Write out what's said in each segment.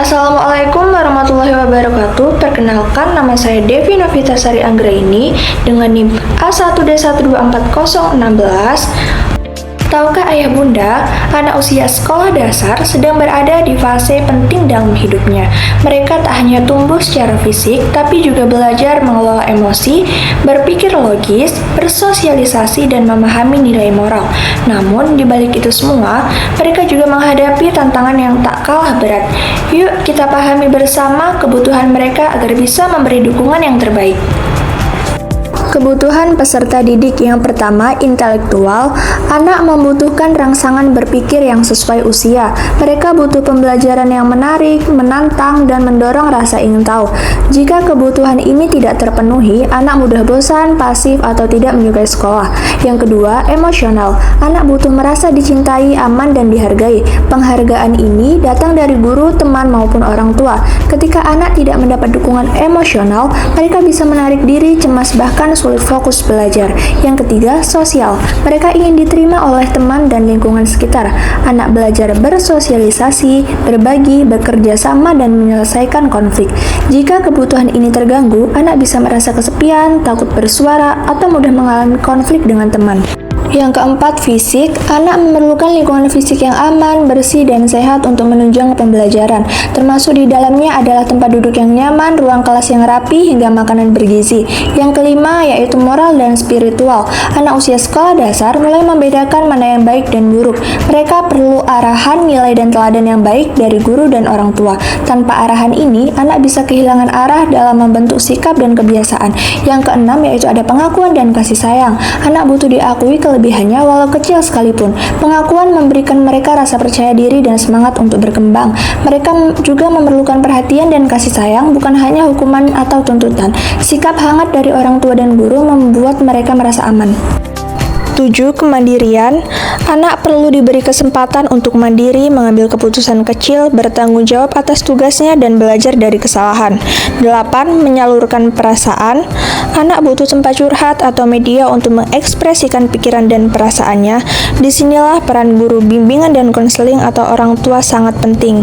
Assalamualaikum warahmatullahi wabarakatuh. Perkenalkan, nama saya Devi Novitasari Anggraini dengan NIM A1D1244016. Tahukah ayah bunda, anak usia sekolah dasar sedang berada di fase penting dalam hidupnya. Mereka tak hanya tumbuh secara fisik, tapi juga belajar mengelola emosi, berpikir logis, bersosialisasi, dan memahami nilai moral. Namun, di balik itu semua, mereka juga menghadapi tantangan yang tak kalah berat. Yuk, kita pahami bersama kebutuhan mereka agar bisa memberi dukungan yang terbaik. Kebutuhan peserta didik yang pertama, intelektual. Anak membutuhkan rangsangan berpikir yang sesuai usia. Mereka butuh pembelajaran yang menarik, menantang, dan mendorong rasa ingin tahu. Jika kebutuhan ini tidak terpenuhi, anak mudah bosan, pasif, atau tidak menyukai sekolah. Yang kedua, emosional. Anak butuh merasa dicintai, aman, dan dihargai. Penghargaan ini datang dari guru, teman, maupun orang tua. Ketika anak tidak mendapat dukungan emosional, mereka bisa menarik diri, cemas, bahkan sulit fokus belajar. Yang ketiga, sosial. Mereka ingin diterima oleh teman dan lingkungan sekitar. Anak belajar bersosialisasi, berbagi, bekerja sama, dan menyelesaikan konflik. Jika kebutuhan ini terganggu, anak bisa merasa kesepian, takut bersuara, atau mudah mengalami konflik dengan teman. Yang keempat, fisik. Anak memerlukan lingkungan fisik yang aman, bersih, dan sehat untuk menunjang pembelajaran. Termasuk di dalamnya adalah tempat duduk yang nyaman, ruang kelas yang rapi, hingga makanan bergizi. Yang kelima, yaitu moral dan spiritual. Anak usia sekolah dasar mulai membedakan mana yang baik dan buruk. Mereka perlu arahan, nilai, dan teladan yang baik dari guru dan orang tua. Tanpa arahan ini, anak bisa kehilangan arah dalam membentuk sikap dan kebiasaan. Yang keenam, yaitu ada pengakuan dan kasih sayang. Anak butuh diakui kelebihannya walau kecil sekalipun. Pengakuan memberikan mereka rasa percaya diri dan semangat untuk berkembang. Mereka juga memerlukan perhatian dan kasih sayang, bukan hanya hukuman atau tuntutan. Sikap hangat dari orang tua dan guru membuat mereka merasa aman. 7. Kemandirian. Anak perlu diberi kesempatan untuk mandiri, mengambil keputusan kecil, bertanggung jawab atas tugasnya, dan belajar dari kesalahan. 8. Menyalurkan perasaan. Anak butuh tempat curhat atau media untuk mengekspresikan pikiran dan perasaannya. Disinilah peran guru bimbingan dan konseling atau orang tua sangat penting.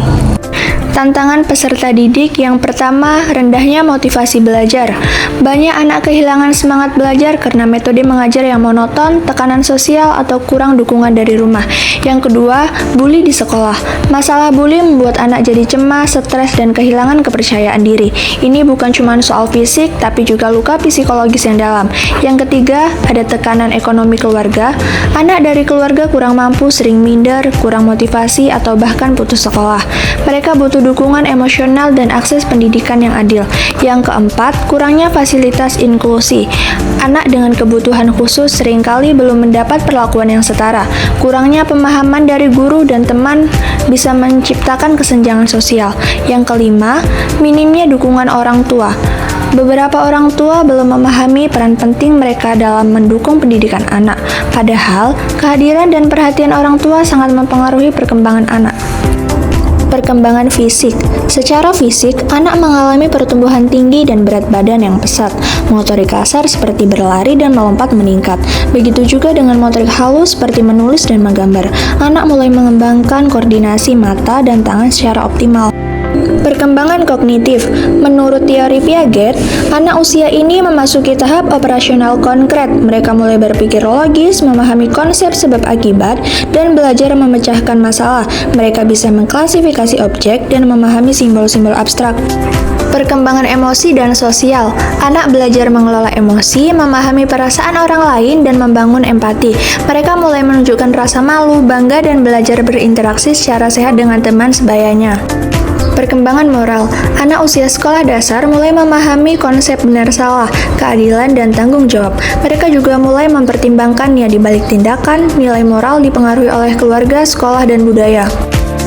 Tantangan peserta didik yang pertama, rendahnya motivasi belajar. Banyak anak kehilangan semangat belajar karena metode mengajar yang monoton, tekanan sosial, atau kurang dukungan dari rumah. Yang kedua, bully di sekolah. Masalah bully membuat anak jadi cemas, stres, dan kehilangan kepercayaan diri. Ini bukan cuma soal fisik, tapi juga luka psikologis yang dalam. Yang ketiga, ada tekanan ekonomi keluarga. Anak dari keluarga kurang mampu sering minder, kurang motivasi, atau bahkan putus sekolah. Mereka butuh dukungan emosional dan akses pendidikan yang adil. Yang keempat, kurangnya fasilitas inklusi. Anak dengan kebutuhan khusus seringkali belum mendapat perlakuan yang setara. Kurangnya pemahaman dari guru dan teman bisa menciptakan kesenjangan sosial. Yang kelima, minimnya dukungan orang tua. Beberapa orang tua belum memahami peran penting mereka dalam mendukung pendidikan anak. Padahal, kehadiran dan perhatian orang tua sangat mempengaruhi perkembangan anak. Perkembangan fisik. Secara fisik, anak mengalami pertumbuhan tinggi dan berat badan yang pesat. Motorik kasar seperti berlari dan melompat meningkat. Begitu juga dengan motorik halus seperti menulis dan menggambar. Anak mulai mengembangkan koordinasi mata dan tangan secara optimal. Perkembangan kognitif. Menurut teori Piaget, anak usia ini memasuki tahap operasional konkret. Mereka mulai berpikir logis, memahami konsep sebab akibat, dan belajar memecahkan masalah. Mereka bisa mengklasifikasi objek dan memahami simbol-simbol abstrak. Perkembangan emosi dan sosial. Anak belajar mengelola emosi, memahami perasaan orang lain, dan membangun empati. Mereka mulai menunjukkan rasa malu, bangga, dan belajar berinteraksi secara sehat dengan teman sebayanya. Perkembangan moral. Anak usia sekolah dasar mulai memahami konsep benar salah, keadilan, dan tanggung jawab. Mereka juga mulai mempertimbangkan niat di balik tindakan. Nilai moral dipengaruhi oleh keluarga, sekolah, dan budaya.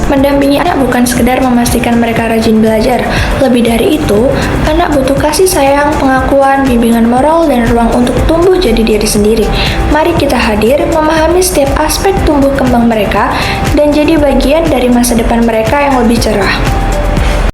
Mendampingi anak bukan sekedar memastikan mereka rajin belajar. Lebih dari itu, anak butuh kasih sayang, pengakuan, bimbingan moral, dan ruang untuk tumbuh jadi diri sendiri. Mari kita hadir, memahami setiap aspek tumbuh kembang mereka, dan jadi bagian dari masa depan mereka yang lebih cerah.